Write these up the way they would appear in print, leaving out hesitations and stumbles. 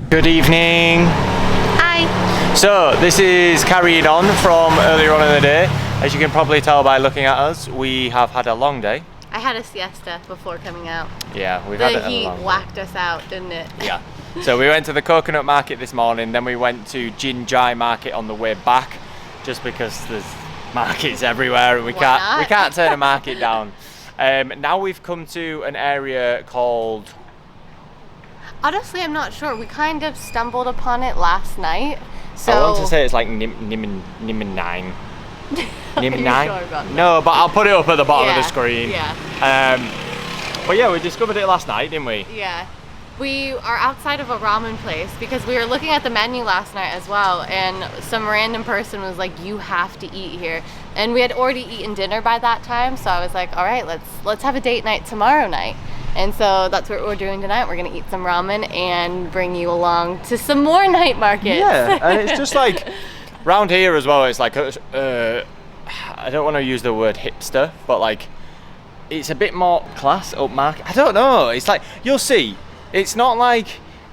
Good evening. Hi. So this is carrying on from earlier on in the day. As you can probably tell by looking at us, we have had a long day. I had a siesta before coming out. Yeah, we've had a long day. The heat whacked us out, didn't it? Yeah. So we went to the coconut market this morning, then we went to Chiang Mai market on the way back, just because there's markets everywhere and we can't turn a market down. Now we've come to an area called... Honestly, I'm not sure. We kind of stumbled upon it last night. So I want to say it's like Nimman 9. Nimman 9? Sure about that? No, but I'll put it up at the bottom of the screen. Yeah. But yeah, we discovered it last night, didn't we? Yeah. We are outside of a ramen place because we were looking at the menu last night as well, and some random person was like, you have to eat here. And we had already eaten dinner by that time, so I was like, all right, let's have a date night tomorrow night. And so that's what we're doing tonight. We're gonna eat some ramen and bring you along to some more night markets. Yeah, and it's just like, round here as well, it's like, I don't want to use the word hipster, but like, it's a bit more class, upmarket. I don't know, it's like, you'll see. It's not like,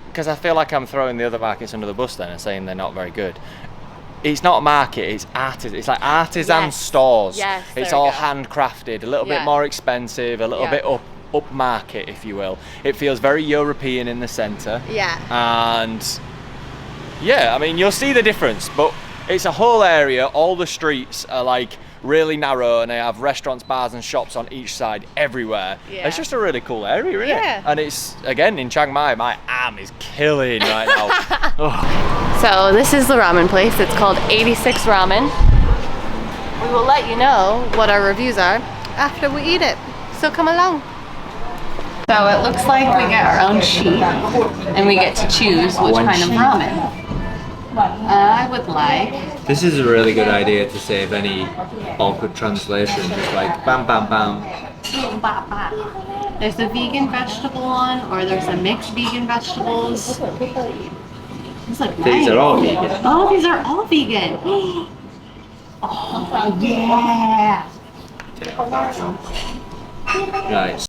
because I feel like I'm throwing the other markets under the bus then and saying they're not very good. It's not a market, it's like artisan stores. Yes, it's all handcrafted, a little bit more expensive, a little bit upmarket, if you will. It feels very European in the centre. Yeah. And yeah, I mean, you'll see the difference, but it's a whole area. All the streets are like really narrow and they have restaurants, bars and shops on each side everywhere. Yeah. It's just a really cool area, isn't it? And it's, again, in Chiang Mai, my arm is killing right now. So this is the ramen place. It's called 86 Ramen. We will let you know what our reviews are after we eat it. So come along. So it looks like we get our own sheet and we get to choose which kind of ramen. I would like... This is a really good idea to save any awkward translation. Just like bam bam bam. There's a vegan vegetable one, or there's a mixed vegan vegetables. These are all vegan. Oh, these are all vegan. Oh, yeah. Right.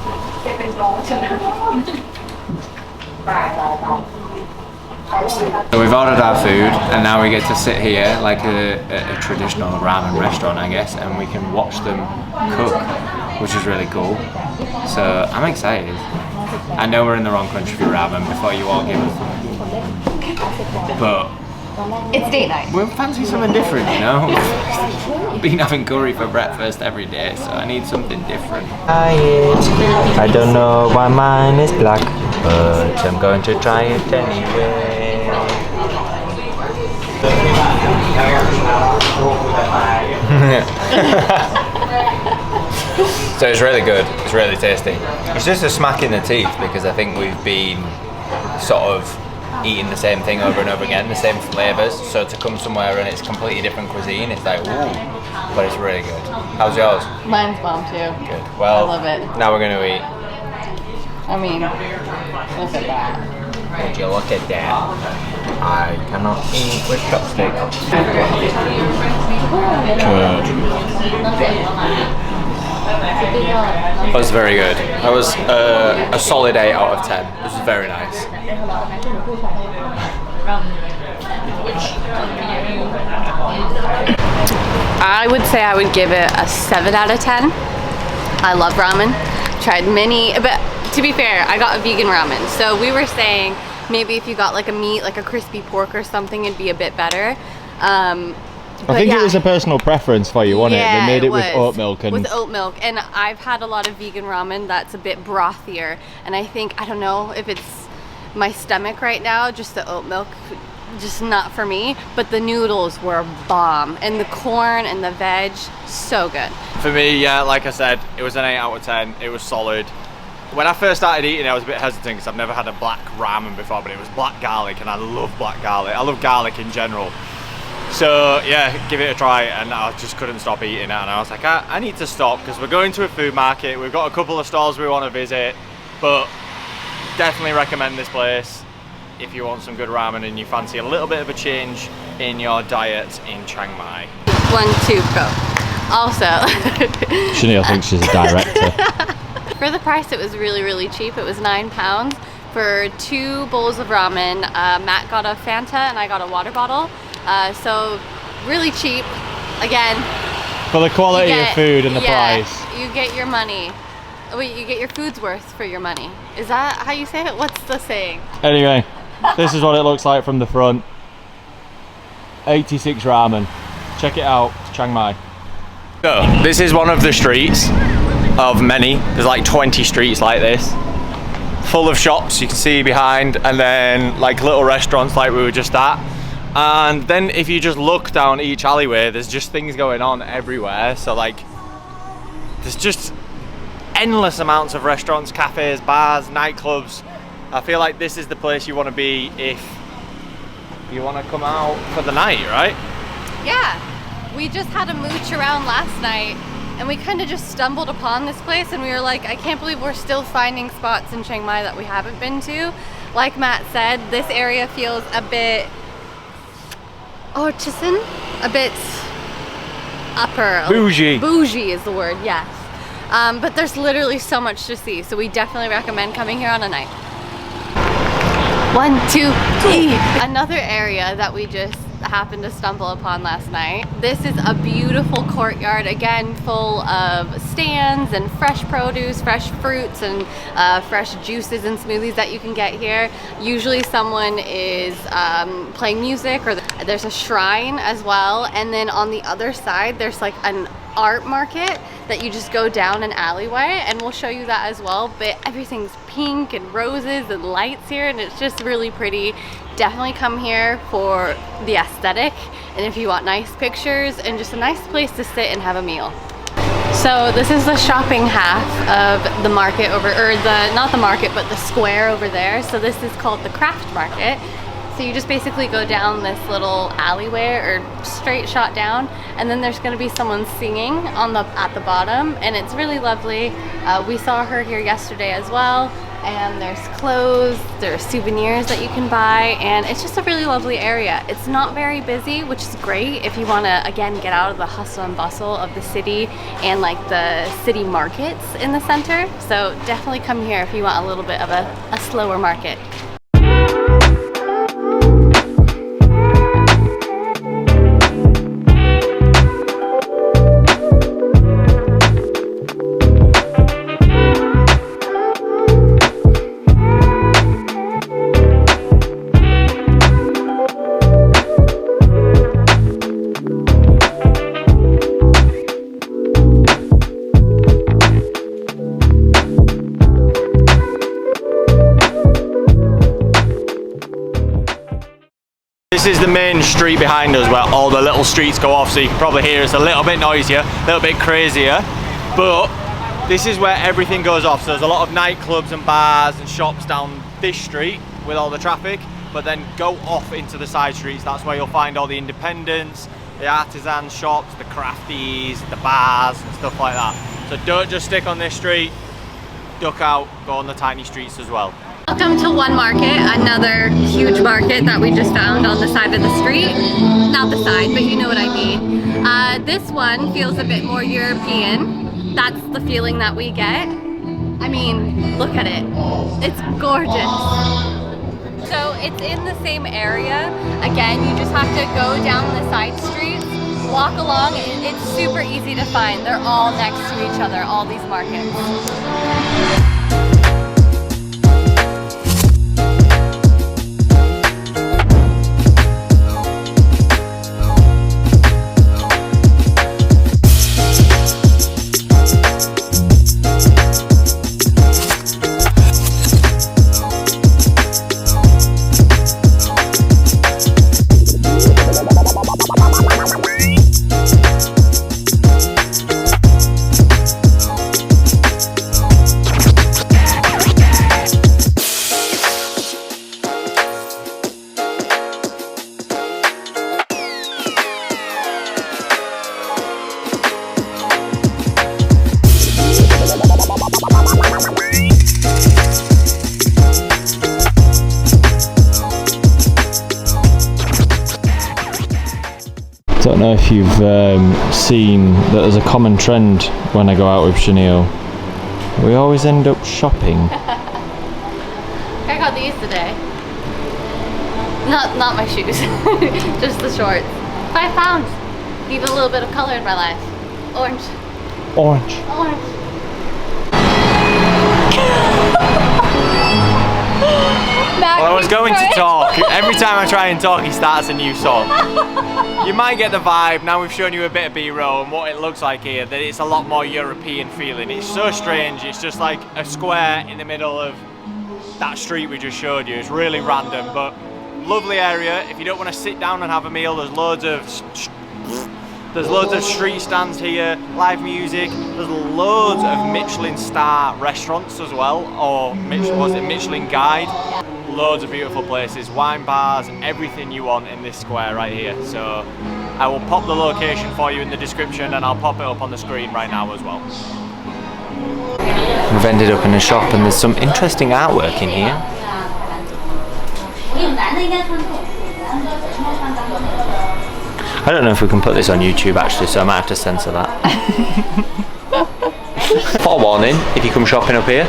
So we've ordered our food and now we get to sit here like a traditional ramen restaurant, I guess, and we can watch them cook, which is really cool. So I'm excited. I know we're in the wrong country for ramen before you all give us, but it's date night. We'll fancy something different, you know? I've been having curry for breakfast every day, so I need something different. I don't know why mine is black, but I'm going to try it anyway. So it's really good, it's really tasty. It's just a smack in the teeth because I think we've been sort of eating the same thing over and over again, the same flavours, so to come somewhere and it's completely different cuisine, it's like, ooh, but it's really good. How's yours? Mine's bomb too. Good. Well, I love it. Now we're going to eat. I mean, look at that. Would you look at that? I cannot eat with chopsticks. That was very good. That was a solid 8 out of 10. This was very nice. I would say I would give it a 7 out of 10. I love ramen. Tried many, but to be fair, I got a vegan ramen. So we were saying maybe if you got like a meat, like a crispy pork or something, it'd be a bit better. I think it was a personal preference for you, wasn't it? They made it with oat milk. With oat milk. And I've had a lot of vegan ramen that's a bit brothier. And I think, I don't know if it's my stomach right now, just the oat milk, just not for me. But the noodles were bomb. And the corn and the veg, so good. For me, yeah, like I said, it was an 8 out of 10. It was solid. When I first started eating, I was a bit hesitant because I've never had a black ramen before, but it was black garlic, and I love black garlic. I love garlic in general. So yeah, give it a try, and I just couldn't stop eating it, and I was like, I need to stop because we're going to a food market. We've got a couple of stalls we want to visit, but definitely recommend this place. if you want some good ramen and you fancy a little bit of a change in your diet in Chiang Mai. 1, 2, go. Also, Chanel thinks she's a director. for the price, it was really, really cheap. It was £9 for 2 bowls of ramen. Matt got a Fanta and I got a water bottle. So really cheap. Again, For the quality of food and the price. You get your money. Wait, you get your food's worth for your money. Is that how you say it? What's the saying? Anyway, this is what it looks like from the front. 86 ramen. Check it out, Chiang Mai. So, this is one of the streets of many. There's like 20 streets like this. Full of shops you can see behind, and then like little restaurants like we were just at. And then if you just look down each alleyway, there's just things going on everywhere. So like, there's just endless amounts of restaurants, cafes, bars, nightclubs. I feel like this is the place you want to be if you want to come out for the night, right? Yeah, we just had a mooch around last night and we kind of just stumbled upon this place and we were like, I can't believe we're still finding spots in Chiang Mai that we haven't been to. Like Matt said, this area feels a bit artisan, a bit upper. Bougie. Bougie is the word, yes. But there's literally so much to see, so we definitely recommend coming here on a night. 1, 2, 3. Another area that we just happened to stumble upon last night. This is a beautiful courtyard, again full of stands and fresh produce, fresh fruits and fresh juices and smoothies that you can get here. Usually someone is playing music, or there's a shrine as well, and then on the other side there's like an art market that you just go down an alleyway, and we'll show you that as well. But everything's pink and roses and lights here, and it's just really pretty. Definitely come here for the aesthetic, and if you want nice pictures and just a nice place to sit and have a meal. So this is the shopping half of the market over, or not the market, but the square over there. So this is called the craft market. So you just basically go down this little alleyway or straight shot down, and then there's going to be someone singing at the bottom, and it's really lovely. We saw her here yesterday as well, and there's clothes, there's souvenirs that you can buy, and it's just a really lovely area. It's not very busy, which is great if you want to, again, get out of the hustle and bustle of the city and like the city markets in the center. So definitely come here if you want a little bit of a slower market. This is the main street behind us where all the little streets go off, so you can probably hear it's a little bit noisier, a little bit crazier, but this is where everything goes off. So there's a lot of nightclubs and bars and shops down this street with all the traffic, but then go off into the side streets. That's where you'll find all the independents, the artisan shops, the crafties, the bars and stuff like that. So don't just stick on this street, duck out, go on the tiny streets as well. Welcome to One Market, another huge market that we just found on the side of the street. Not the side, but you know what I mean. This one feels a bit more European. That's the feeling that we get. I mean, look at it. It's gorgeous. So it's in the same area. Again, you just have to go down the side streets, walk along. It's super easy to find. They're all next to each other, all these markets. know if you've seen that there's a common trend when I go out with Chanel. We always end up shopping. I got these today. Not my shoes, just the shorts. £5. Need a little bit of color in my life. Orange. Orange. Orange. Well, I was going to talk. Every time I try and talk, he starts a new song. You might get the vibe, now we've shown you a bit of B-roll and what it looks like here, that it's a lot more European feeling. It's so strange, it's just like a square in the middle of that street we just showed you. It's really random, but lovely area. If you don't want to sit down and have a meal, there's loads of street stands here, live music. There's loads of Michelin star restaurants as well, or Michelin guide. Loads of beautiful places, wine bars, everything you want in this square right here. So I will pop the location for you in the description and I'll pop it up on the screen right now as well. We've ended up in a shop and there's some interesting artwork in here. I don't know if we can put this on YouTube actually, so I might have to censor that. Forewarning, if you come shopping up here,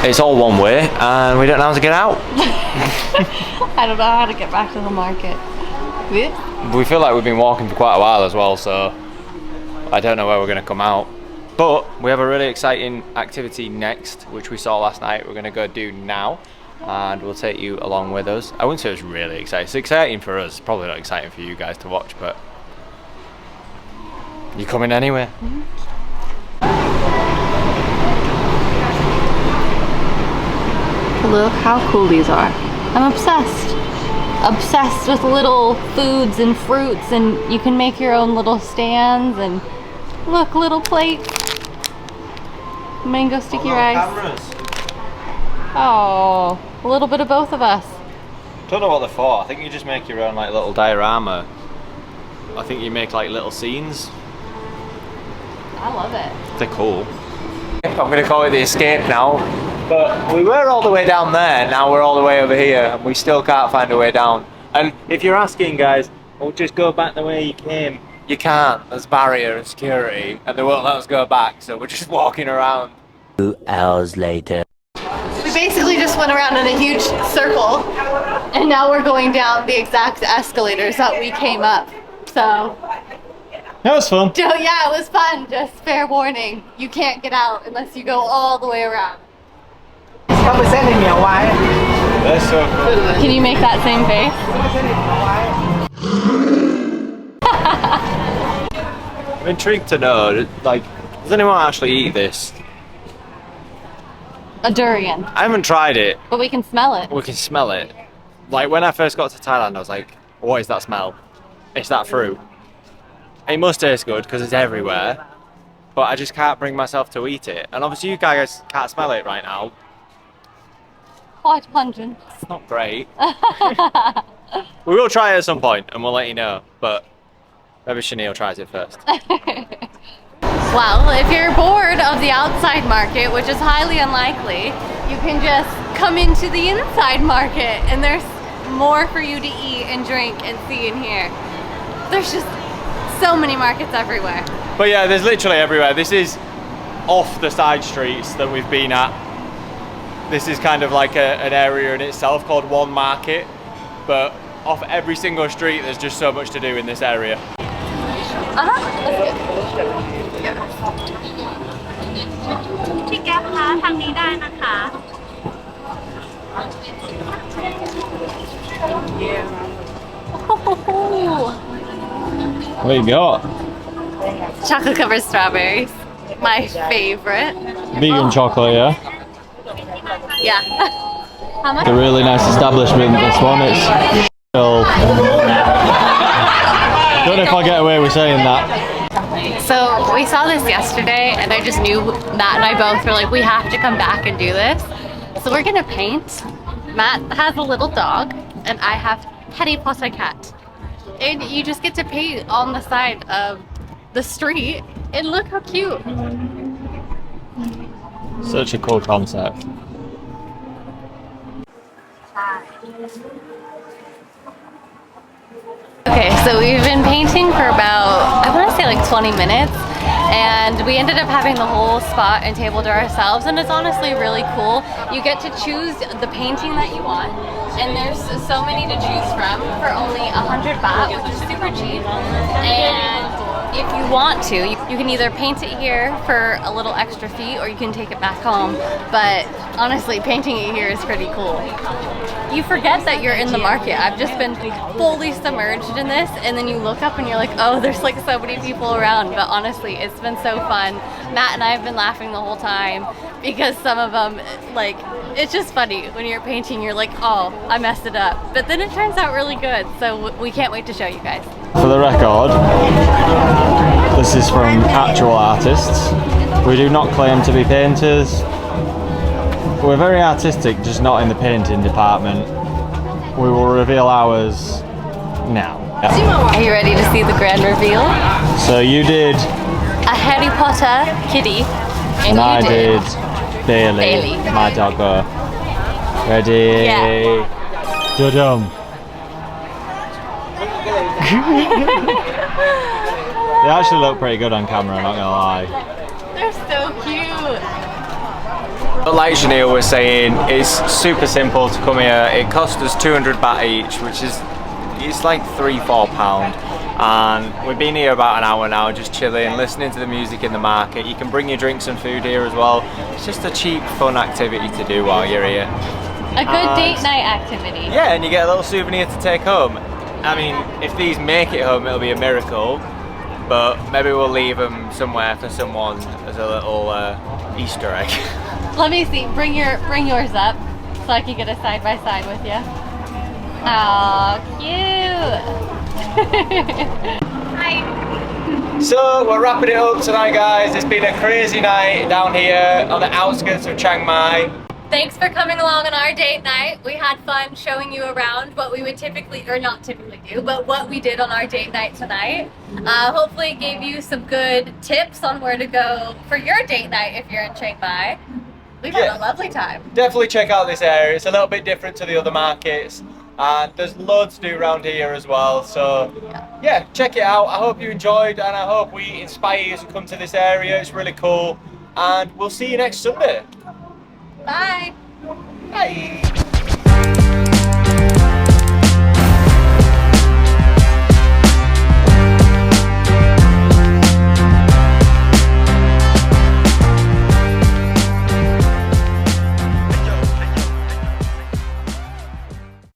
it's all one way and we don't know how to get out. I don't know how to get back to the market. We feel like we've been walking for quite a while as well, so I don't know where we're going to come out. But we have a really exciting activity next, which we saw last night. We're going to go do now. And we'll take you along with us. I wouldn't say it's really exciting. It's exciting for us, probably not exciting for you guys to watch, but you coming anyway? Mm-hmm. Look how cool these are. I'm obsessed. Obsessed with little foods and fruits, and you can make your own little stands, and look, little plates. Mango sticky rice. Cameras. Oh, a little bit of both of us. Don't know what they're for. I think you just make your own like little diorama. I think you make like little scenes. I love it. They're cool. I'm going to call it the escape now. But we were all the way down there, now we're all the way over here and we still can't find a way down. And if you're asking guys, well just go back the way you came. You can't, there's barrier and security and they won't let us go back, so we're just walking around. 2 hours later. We basically just went around in a huge circle and now we're going down the exact escalators that we came up. So That was fun. yeah, it was fun, just fair warning. You can't get out unless you go all the way around. They're so cool. Can you make that same face? I'm intrigued to know, like, does anyone actually eat this? A durian. I haven't tried it. But we can smell it. We can smell it. Like when I first got to Thailand, I was like, what is that smell? It's that fruit. It must taste good because it's everywhere, but I just can't bring myself to eat it. And obviously you guys can't smell it right now. Quite pungent. It's not great. We will try it at some point and we'll let you know, but maybe Chanel tries it first. Well, if you're bored of the outside market, which is highly unlikely, you can just come into the inside market and there's more for you to eat and drink and see in here. There's just so many markets everywhere. But yeah, there's literally everywhere. This is off the side streets that we've been at. This is kind of like an area in itself called One Market, but off every single street there's just so much to do in this area. What you got? Chocolate covered strawberries, my favorite. Vegan chocolate, yeah? Yeah. How much? It's a really nice establishment, this one. It's don't know if I'll get away with saying that. So we saw this yesterday and I just knew Matt and I both were like, we have to come back and do this. So we're gonna paint. Matt has a little dog and I have Teddy plus a cat. And you just get to paint on the side of the street and look how cute. Such a cool concept. Okay, so we've been painting for about, I want to say like 20 minutes, and we ended up having the whole spot and table to ourselves, and it's honestly really cool. You get to choose the painting that you want, and there's so many to choose from for only 100 baht, which is super cheap. And if you want to, you can either paint it here for a little extra fee, or you can take it back home. But honestly, painting it here is pretty cool. You forget that you're in the market. I've just been fully submerged in this, and then you look up and you're like, oh, there's like so many people around. But honestly, it's been so fun. Matt and I have been laughing the whole time because some of them, like, it's just funny when you're painting, you're like, oh, I messed it up. But then it turns out really good. So we can't wait to show you guys. For the record, this is from actual artists. We do not claim to be painters. We're very artistic, just not in the painting department. We will reveal ours now. Yeah. Are you ready to see the grand reveal? So you did... A Harry Potter kitty. And I did Bailey, my doggo. Ready? Yeah. Dum. They actually look pretty good on camera, I'm not gonna lie. They're so cute. But like Janelle was saying, it's super simple to come here. It cost us 200 baht each, which is, it's like £3-4. And we've been here about an hour now, just chilling, listening to the music in the market. You can bring your drinks and food here as well. It's just a cheap, fun activity to do while you're here. A good date night activity. Yeah, and you get a little souvenir to take home. I mean, if these make it home, it'll be a miracle. But maybe we'll leave them somewhere for someone as a little Easter egg. Let me see. Bring yours up so I can get a side by side with you. Oh, cute. Hi. So we're wrapping it up tonight, guys. It's been a crazy night down here on the outskirts of Chiang Mai. Thanks for coming along on our date night. We had fun showing you around what we would typically, or not typically do, but what we did on our date night tonight. Hopefully it gave you some good tips on where to go for your date night if you're in Chiang Mai. We've had a lovely time. Definitely check out this area. It's a little bit different to the other markets. And there's loads to do around here as well. So yeah, check it out. I hope you enjoyed, and I hope we inspire you to come to this area. It's really cool. And we'll see you next Sunday. Bye. Bye.